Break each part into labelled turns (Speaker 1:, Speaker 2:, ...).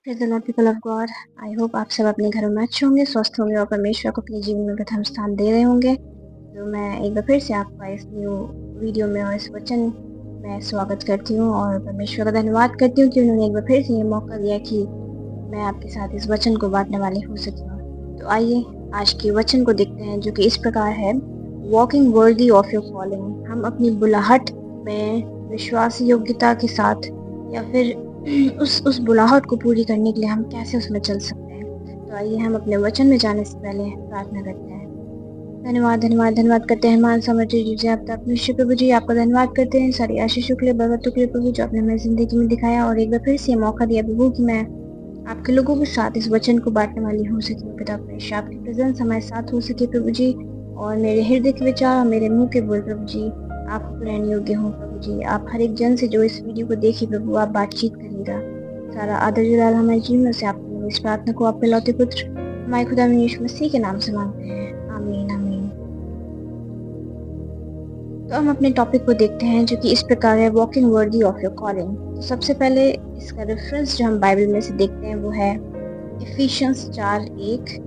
Speaker 1: Praise the Lord people of God. I hope आप सब अपने घरों में अच्छे होंगे, स्वस्थ होंगे और परमेश्वर को अपने जीवन में प्रथम स्थान दे रहे होंगे। तो मैं एक बार फिर से आपका इस न्यू वीडियो में और इस वचन में स्वागत करती हूँ और परमेश्वर का धन्यवाद करती हूँ कि उन्होंने एक बार फिर से ये मौका दिया कि मैं आपके साथ इस वचन को बांटने वाली हो सकी हूँ। तो आइए आज के वचन को देखते हैं, जो कि इस प्रकार है। Walking worthy of your calling. हम अपनी बुलाहट में विश्वास योग्यता के साथ या फिर उस बुलाहट को पूरी करने के लिए हम कैसे उसमें चल सकते हैं। तो आइए हम अपने वचन में जाने से पहले प्रार्थना करते हैं। धन्यवाद धन्यवाद धन्यवाद करते हैं मान समझ जी आप तक निश्चय प्रभु जी, आपका धन्यवाद करते हैं सारी आशीषों के लिए, बरकतों के लिए प्रभु, जो आपने हमें जिंदगी में दिखाया और एक बार फिर से ये मौका दिया प्रभु कि मैं आपके लोगों के साथ इस वचन को बांटने वाली हो सकी हूँ। पिता परमेश्वर, आपकी प्रेजेंस हमारे साथ हो सके प्रभु जी, और मेरे हृदय के विचार और मेरे मुंह के बोल प्रभु जी आपको ग्रहण योग्य हो प्रभु जी। आप हर एक जन से जो इस वीडियो को देखे प्रभु, आप बातचीत करेगा। सारा आदर जलाल हमारे जीवन से आपको, इस प्रार्थना को आपके लौते पुत्र हमारे खुदा में यीशु मसीह के नाम से मांगते हैं, आमीन आमीन। तो हम अपने टॉपिक को देखते हैं, जो कि इस प्रकार है, walking worthy of your calling. तो सबसे पहले इसका रेफरेंस जो हम बाइबल में से देखते हैं वो है इफिशियंस 4:1।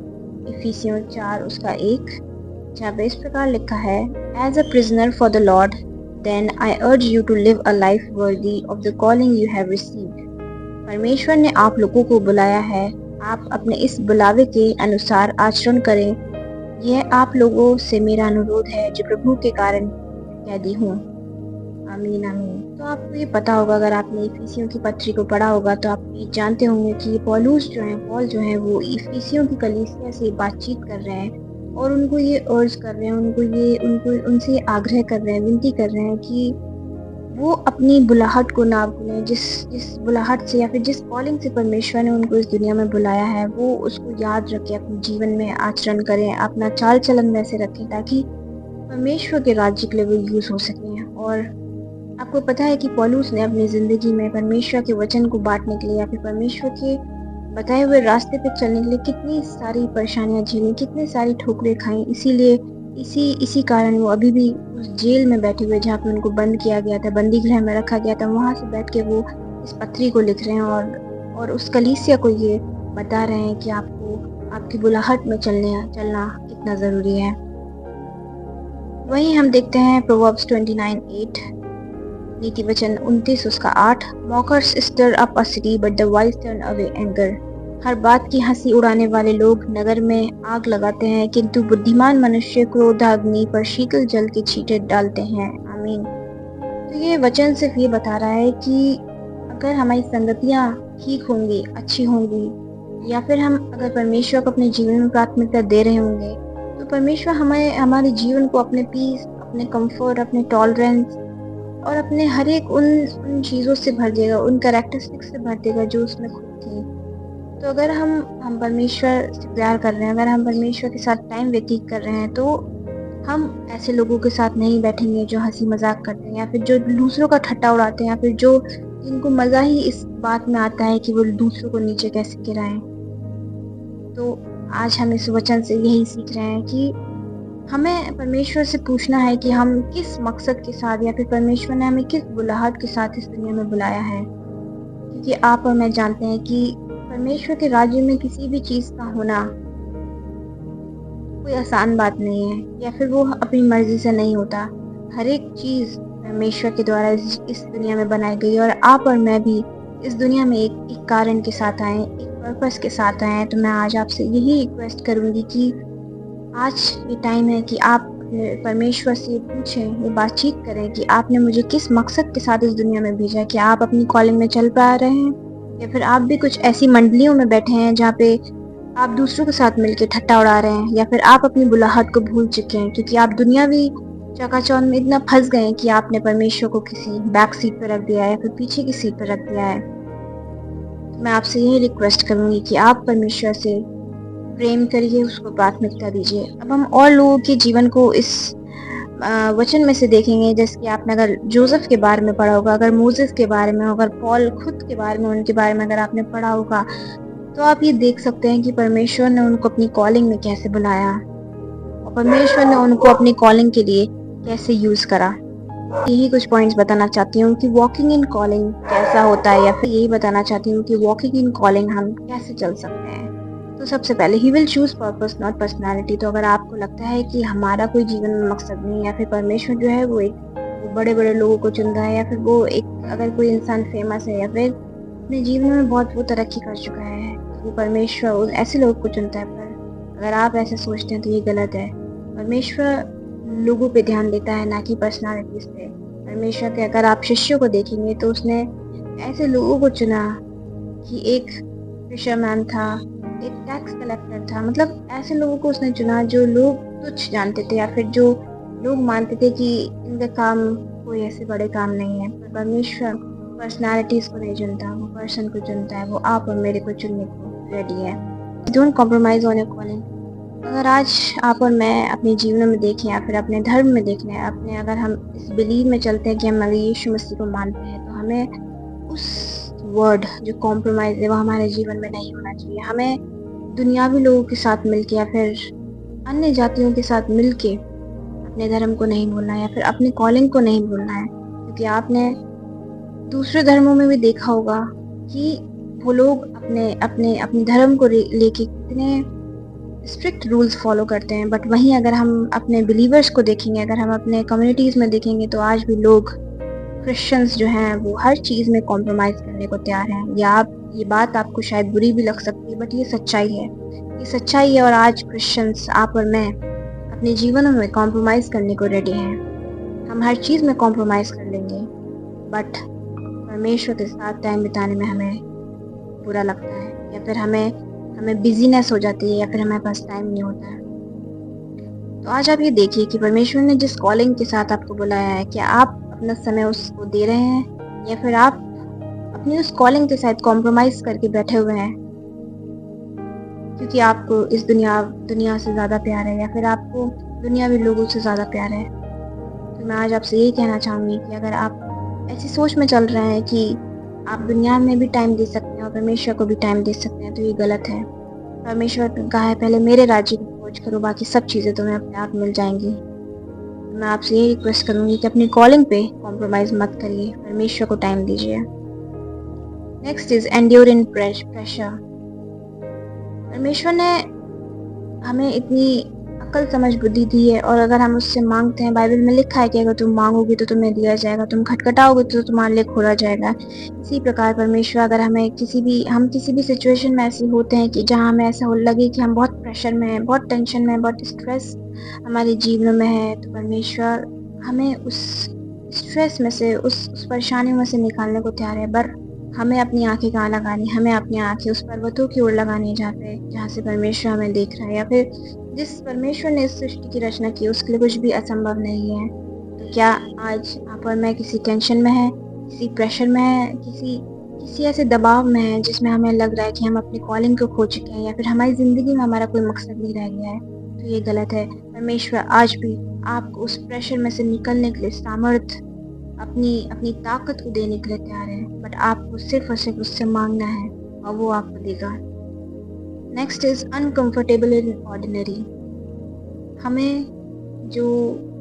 Speaker 1: इफिसियों 4 उसका 1, जहाँ पे इस प्रकार लिखा है, as a prisoner for the Lord then I urge you to live a life worthy of the calling you have received. परमेश्वर ने आप लोगों को बुलाया है, आप अपने इस बुलावे के अनुसार आचरण करें। यह आप लोगों से मेरा अनुरोध है जो प्रभु के कारण कैदी हूँ। आमीन आमीन। तो आपको ये पता होगा, अगर आपने इफिसियों की पत्री को पढ़ा होगा तो आप ये जानते होंगे कि पॉल जो है वो इफिसियों की कलीसिया से बातचीत कर रहे हैं और उनको ये अर्ज कर रहे हैं, उनको उनसे ये आग्रह कर रहे हैं, विनती कर रहे हैं कि वो अपनी बुलाहट को ना भूलें। जिस जिस बुलाहट से या फिर जिस कॉलिंग से परमेश्वर ने उनको इस दुनिया में बुलाया है, वो उसको याद रखें, अपने जीवन में आचरण करें, अपना चाल चलन वैसे रखें ताकि परमेश्वर के राज्य के लिए वो यूज हो सकें। और आपको पता है कि पौलुस ने अपनी ज़िंदगी में परमेश्वर के वचन को बाँटने के लिए या फिर परमेश्वर के बताए हुए रास्ते पे चलने के लिए कितनी सारी परेशानियाँ झेलीं, कितनी सारी ठोकरें खाईं। इसीलिए इसी कारण वो अभी भी उस जेल में बैठे हुए, जहाँ पे उनको बंद किया गया था, बंदीगृह में रखा गया था, वहाँ से बैठ के वो इस पत्री को लिख रहे हैं और उस कलीसिया को ये बता रहे हैं कि आपको आपकी बुलाहट में चलना कितना ज़रूरी है। वहीं हम देखते हैं प्रोवर्ब्स 29:8, नीति वचन 29 उसका 8, mockers stir up a city but the wise turn away anger. हर बात की हंसी उड़ाने वाले लोग नगर में आग लगाते हैं, किंतु बुद्धिमान मनुष्य क्रोधाग्नि पर शीतल जल के छींटे डालते हैं। आमीन। तो ये वचन सिर्फ ये बता रहा है कि अगर हमारी संगतियाँ ठीक होंगी, अच्छी होंगी, या फिर हम अगर परमेश्वर को अपने जीवन में प्राथमिकता दे रहे होंगे, तो परमेश्वर हमारे जीवन को अपने पीस, अपने कंफर्ट, अपने टॉलरेंस और अपने हर एक उन चीज़ों से भर देगा, उन कैरेक्टरिस्टिक्स से भर देगा जो उसमें खुद थी। तो अगर हम परमेश्वर से प्यार कर रहे हैं, अगर हम परमेश्वर के साथ टाइम व्यतीत कर रहे हैं, तो हम ऐसे लोगों के साथ नहीं बैठेंगे जो हंसी मजाक करते हैं या फिर जो दूसरों का ठट्टा उड़ाते हैं या फिर जो जिनको मज़ा ही इस बात में आता है कि वो दूसरों को नीचे कैसे गिराएं। तो आज हम इस वचन से यही सीख रहे हैं कि हमें परमेश्वर से पूछना है कि हम किस मकसद के साथ या फिर परमेश्वर ने हमें किस बुलाहट के साथ इस दुनिया में बुलाया है। क्योंकि आप और मैं जानते हैं कि परमेश्वर के राज्य में किसी भी चीज़ का होना कोई आसान बात नहीं है, या फिर वो अपनी मर्जी से नहीं होता। हर एक चीज़ परमेश्वर के द्वारा इस दुनिया में बनाई गई है और आप और मैं भी इस दुनिया में एक कारण के साथ आए, एक पर्पस के साथ आए हैं। तो मैं आज आपसे यही रिक्वेस्ट करूँगी कि आज ये टाइम है कि आप परमेश्वर से पूछें, ये बातचीत करें कि आपने मुझे किस मकसद के साथ इस दुनिया में भेजा है। क्या आप अपनी कॉलिंग में चल पा रहे हैं, या फिर आप भी कुछ ऐसी मंडलियों में बैठे हैं जहाँ पे आप दूसरों के साथ मिलकर ठट्टा उड़ा रहे हैं, या फिर आप अपनी बुलाहट को भूल चुके हैं क्योंकि आप दुनियावी चकाचौंध में इतना फंस गए हैं कि आपने परमेश्वर को किसी बैक सीट पर रख दिया है या फिर पीछे की सीट पर रख दिया है। तो मैं आपसे यही रिक्वेस्ट करूँगी कि आप परमेश्वर से प्रेम करिए, उसको प्राथमिकता दीजिए। अब हम और लोगों के जीवन को इस वचन में से देखेंगे, जैसे कि आपने अगर जोसेफ के बारे में पढ़ा होगा, अगर मोसेस के बारे में, अगर पॉल खुद के बारे में, उनके बारे में अगर आपने पढ़ा होगा, तो आप ये देख सकते हैं कि परमेश्वर ने उनको अपनी कॉलिंग में कैसे बुलाया और परमेश्वर ने उनको अपनी कॉलिंग के लिए कैसे यूज़ करा। यही कुछ पॉइंट्स बताना चाहती हूँ कि वॉकिंग इन कॉलिंग कैसा होता है, या फिर यही बताना चाहती हूँ कि वॉकिंग इन कॉलिंग हम कैसे चल सकते हैं। तो सबसे पहले he will choose purpose not personality. तो अगर आपको लगता है कि हमारा कोई जीवन में मकसद नहीं, या फिर परमेश्वर जो है वो बड़े बड़े लोगों को चुनता है, या फिर वो एक अगर कोई इंसान फेमस है या फिर अपने जीवन में बहुत वो तरक्की कर चुका है, तो वो परमेश्वर ऐसे लोगों को चुनता है। पर अगर आप ऐसे सोचते हैं तो ये गलत है। परमेश्वर लोगों पे ध्यान देता है, ना कि पर्सनालिटीज पे। परमेश्वर के अगर आप शिष्यों को देखेंगे तो उसने ऐसे लोगों को चुना कि एक फिशरमैन था, एक टैक्स कलेक्टर था, मतलब ऐसे लोगों को उसने चुना जो लोग तुच्छ जानते थे, या फिर जो लोग मानते थे कि इनका काम कोई ऐसे बड़े काम नहीं है। पर परमेश्वर पर्सनालिटीज को नहीं चुनता, वो पर्सन को चुनता है। वो आप और मेरे को चुनने को रेडी है। Don't compromise on your calling. अगर आज आप और मैं अपने जीवन में देखें, या फिर अपने धर्म में देख लें, अपने अगर हम इस बिलीव में चलते हैं कि हम अगर यीशु मसीह को मानते हैं, तो हमें उस वर्ड जो कॉम्प्रोमाइज़ है वो हमारे जीवन में नहीं होना चाहिए। हमें दुनियावी लोगों के साथ मिलके या फिर अन्य जातियों के साथ मिलके अपने धर्म को नहीं भूलना है, या फिर अपनी कॉलिंग को नहीं भूलना है। क्योंकि आपने दूसरे धर्मों में भी देखा होगा कि वो लोग अपने अपने अपने धर्म को लेके कितने स्ट्रिक्ट रूल्स फॉलो करते हैं। बट वहीं अगर हम अपने बिलीवर्स को देखेंगे, अगर हम अपने कम्युनिटीज़ में देखेंगे, तो आज भी लोग क्रिश्चियंस जो हैं वो हर चीज़ में कॉम्प्रोमाइज़ करने को तैयार हैं। या आप ये बात आपको शायद बुरी भी लग सकती है, बट ये सच्चाई है, ये सच्चाई है। और आज क्रिश्चियंस, आप और मैं, अपने जीवनों में कॉम्प्रोमाइज़ करने को रेडी हैं। हम हर चीज़ में कॉम्प्रोमाइज़ कर लेंगे, बट परमेश्वर के साथ टाइम बिताने में हमें बुरा लगता है, या फिर हमें हमें बिजीनेस हो जाती है, या फिर हमारे पास टाइम नहीं होता है। तो आज आप ये देखिए कि परमेश्वर ने जिस कॉलिंग के साथ आपको बुलाया है, क्या आप अपना समय उसको दे रहे हैं, या फिर आप अपनी उस कॉलिंग के साथ कॉम्प्रोमाइज़ करके बैठे हुए हैं क्योंकि आपको इस दुनिया से ज़्यादा प्यार है, या फिर आपको दुनियावी लोगों से ज़्यादा प्यार है। तो मैं आज आपसे यही कहना चाहूँगी कि अगर आप ऐसी सोच में चल रहे हैं कि आप दुनिया में भी टाइम दे सकते हैं और परमेश्वर को भी टाइम दे सकते हैं, तो ये गलत है। परमेश्वर ने कहा है, पहले मेरे राज्य की खोज करो, बाकी सब चीज़ें तुम्हें अपने आप मिल जाएंगी। तो मैं आपसे यही रिक्वेस्ट करूँगी कि अपनी कॉलिंग पे कॉम्प्रोमाइज़ मत करिए, परमेश्वर को टाइम दीजिए। Next is endure in pressure. परमेश्वर ने हमें इतनी अक्ल समझ बुद्धि दी है, और अगर हम उससे मांगते हैं, बाइबल में लिखा है कि अगर तुम मांगोगे तो तुम्हें दिया जाएगा, तुम खटखटाओगे तो तुम्हारे लिए खोला जाएगा। इसी प्रकार परमेश्वर अगर हमें किसी भी सिचुएशन में ऐसे होते हैं कि जहाँ हमें ऐसा हो लगे कि हम बहुत प्रेशर में हैं, बहुत टेंशन में हैं, बहुत स्ट्रेस हमारे जीवन में है, तो परमेश्वर हमें उस स्ट्रेस में से, उस परेशानी में से निकालने को तैयार है। पर हमें अपनी आंखें कहाँ लगानी, हमें अपनी आंखें उस पर्वतों की ओर लगानी है जहाँ से परमेश्वर हमें देख रहा है, या फिर जिस परमेश्वर ने इस सृष्टि की रचना की, उसके लिए कुछ भी असंभव नहीं है। तो क्या आज आप और मैं किसी टेंशन में है, किसी प्रेशर में है, किसी ऐसे दबाव में है जिसमें हमें लग रहा है कि हम अपनी कॉलिंग को खो चुके हैं, या फिर हमारी ज़िंदगी में हमारा कोई मकसद नहीं रह गया है, तो ये गलत है। परमेश्वर आज भी आपको उस प्रेशर में से निकलने के लिए सामर्थ्य, अपनी अपनी ताकत को देने के लिए तैयार है। बट आपको सिर्फ और सिर्फ उससे मांगना है, और वो आपको देगा। Next is uncomfortable in ordinary. हमें जो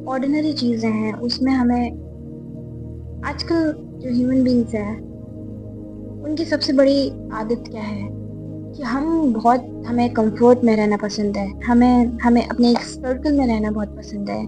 Speaker 1: ऑर्डिनरी चीज़ें हैं उसमें हमें, आजकल जो ह्यूमन बींग्स हैं उनकी सबसे बड़ी आदत क्या है कि हमें कंफर्ट में रहना पसंद है, हमें हमें अपने एक सर्कल में रहना बहुत पसंद है,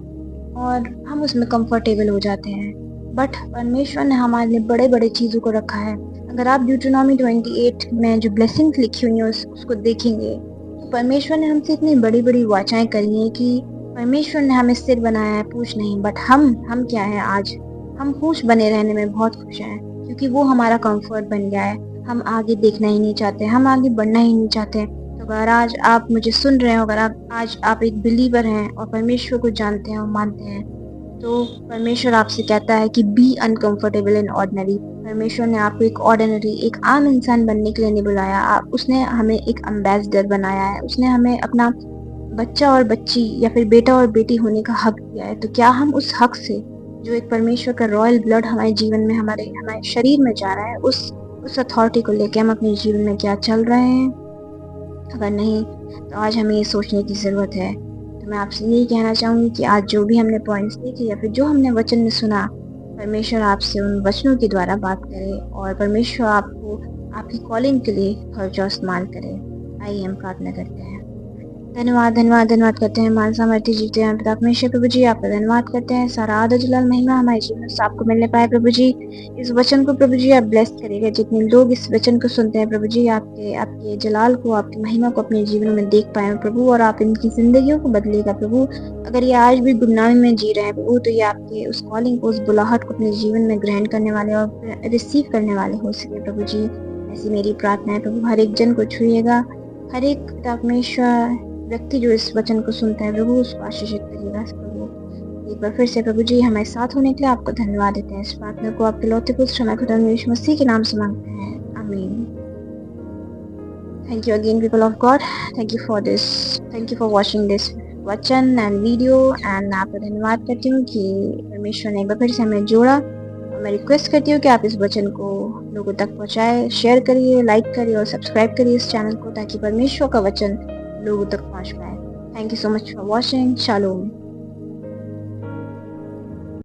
Speaker 1: और हम उसमें कंफर्टेबल हो जाते हैं। बट परमेश्वर ने हमारे लिए बड़े बड़े चीज़ों को रखा है। अगर आप ड्यूटोनॉमी 28 में जो ब्लेसिंग्स लिखी हुई हैं उसको देखेंगे, तो परमेश्वर ने हमसे इतनी बड़ी बड़ी वाचाएं करी हैं कि परमेश्वर ने हमें सिर बनाया है, पूछ नहीं। बट हम क्या है आज, हम पूछ बने रहने में बहुत खुश हैं, क्योंकि वो हमारा कंफर्ट बन गया है। हम आगे देखना ही नहीं चाहते, हम आगे बढ़ना ही नहीं चाहते। तो अगर आज आप मुझे सुन रहे हो, अगर आप एक बिलीवर हैं और परमेश्वर को जानते हैं और मानते हैं, तो परमेश्वर आपसे कहता है कि बी अनकंफर्टेबल इन ऑर्डिनरी। परमेश्वर ने आपको एक ऑर्डिनरी, एक आम इंसान बनने के लिए नहीं बुलाया। उसने हमें एक एम्बेसडर बनाया है, उसने हमें अपना बच्चा और बच्ची, या फिर बेटा और बेटी होने का हक दिया है। तो क्या हम उस हक से, जो एक परमेश्वर का रॉयल ब्लड हमारे जीवन में, हमारे हमारे शरीर में जा रहा है, उस अथॉरिटी को लेके हम अपने जीवन में क्या चल रहे हैं? अगर नहीं, तो आज हमें ये सोचने की ज़रूरत है। तो मैं आपसे यही कहना चाहूँगी कि आज जो भी हमने पॉइंट्स देखे, या फिर जो हमने वचन में सुना, परमेश्वर आपसे उन वचनों के द्वारा बात करे और परमेश्वर आपको आपकी कॉलिंग के लिए खर्च और इस्तेमाल करे। आइए हम प्रार्थना करते हैं। धन्यवाद धन्यवाद धन्यवाद करते हैं मान सामर्थ्य जीते हैं पिता परमेश्वर प्रभु जी, आपका धन्यवाद करते हैं। सारा आदर जलाल महिमा हमारे जीवन से आपको मिलने पाए प्रभु जी। इस वचन को प्रभु जी आप ब्लेस करिएगा। जितने लोग इस वचन को सुनते हैं प्रभु जी, आपके आपके जलाल को, आपकी महिमा को अपने जीवन में देख पाए प्रभु, और आप इनकी जिंदगियों को बदलेगा प्रभु। अगर ये आज भी गुमनामी में जी रहे हैं प्रभु, तो ये आपके उस कॉलिंग को, उस बुलाहट को अपने जीवन में ग्रहण करने वाले और रिसीव करने वाले हो सके प्रभु जी। ऐसी मेरी प्रार्थना है प्रभु। हर एक जन को छुएगा, हर एक पिता परमेश्वर व्यक्ति जो इस वचन को सुनता है प्रभु, उसको आशीषित करिएगा प्रभु। एक बार फिर से प्रभु जी हमारे साथ होने के लिए आपको धन्यवाद देते हैं। इस प्रार्थना को आपके लौते पुत्र हमारे खुदा यीशु मसीह के नाम से मांगते हैं, आमीन। Thank you again people of God, thank you for this, thank you for watching this वचन एंड वीडियो। एंड मैं आपका धन्यवाद करती हूँ कि परमेश्वर ने एक बार फिर से हमें जोड़ा। और मैं रिक्वेस्ट करती हूँ कि आप इस वचन को लोगों तक पहुँचाए, शेयर करिए, लाइक करिए और सब्सक्राइब करिए इस चैनल को, ताकि परमेश्वर का वचन लोगों तक पहुँच पाए। Thank you so much for watching. Shalom.